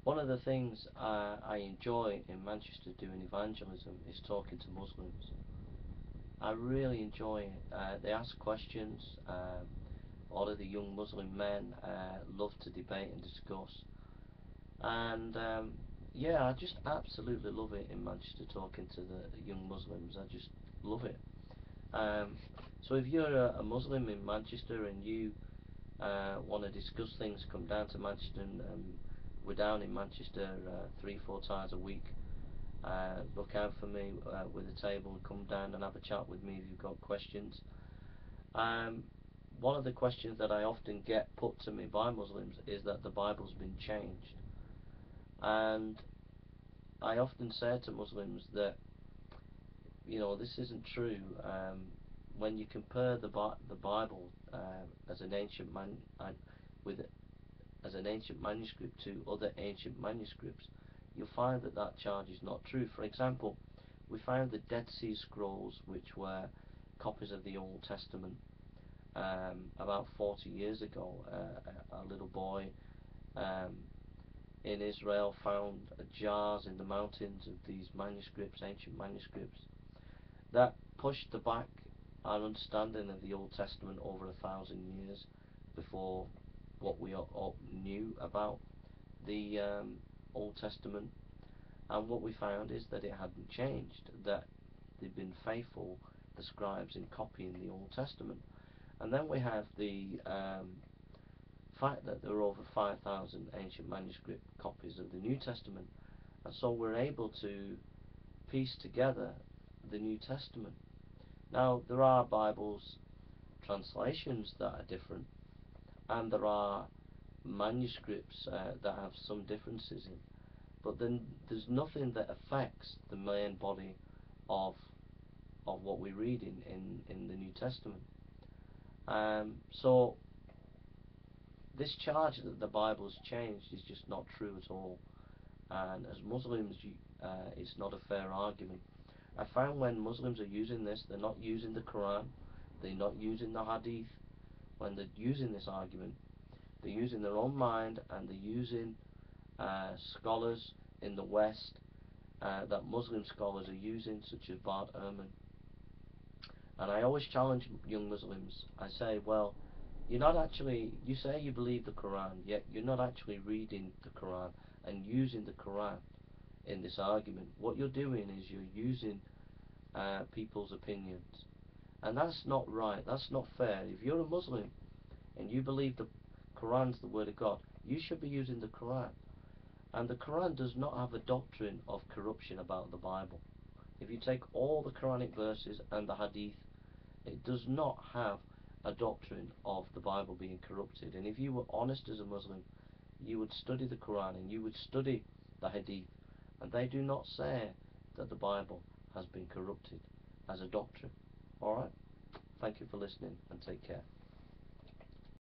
One of the things I enjoy in Manchester doing evangelism is talking to Muslims. I really enjoy it. They ask questions. All of the young Muslim men love to debate and discuss. And yeah, I just absolutely love it in Manchester talking to the young Muslims. I just love it. Um, so if you're a Muslim in Manchester and you want to discuss things, come down to Manchester. We're down in Manchester 3-4 times a week. Look out for me with a table. Come down and have a chat with me if you've got questions. Um, One of the questions that I often get put to me by Muslims is that the Bible's been changed, and I often say to Muslims that this isn't true. When you compare the Bible as an ancient with as an ancient manuscript to other ancient manuscripts, you'll find that that charge is not true. For example, we found the Dead Sea Scrolls, which were copies of the Old Testament, about 40 years ago. A little boy um, in Israel found jars in the mountains of these manuscripts, ancient manuscripts, that pushed back our understanding of the Old Testament over 1,000 years before what we all knew about the Old Testament. And what we found is that it hadn't changed, that they'd been faithful, the scribes, in copying the Old Testament. And then we have the fact that there are over 5,000 ancient manuscript copies of the New Testament, and so we're able to piece together the New Testament. Now, there are Bibles translations that are different, and there are manuscripts that have some differences in, but then there's nothing that affects the main body of what we read in the New Testament. So this charge that the Bible's changed is just not true at all, and as Muslims, it's not a fair argument. I found when Muslims are using this, they're not using the Quran, they're not using the Hadith. When they're using this argument, they're using their own mind, and they're using scholars in the West that Muslim scholars are using, such as Bart Ehrman. And I always challenge young Muslims. I say, well, you say you believe the Quran, yet you're not actually reading the Quran and using the Quran in this argument. What you're doing is you're using people's opinions. And that's not right, that's not fair. If you're a Muslim and you believe the Quran's the word of God, you should be using the Quran. And the Quran does not have a doctrine of corruption about the Bible. If you take all the Quranic verses and the Hadith, it does not have a doctrine of the Bible being corrupted. And if you were honest as a Muslim, you would study the Quran and you would study the Hadith, and they do not say that the Bible has been corrupted as a doctrine. Alright? Thank you for listening, and take care.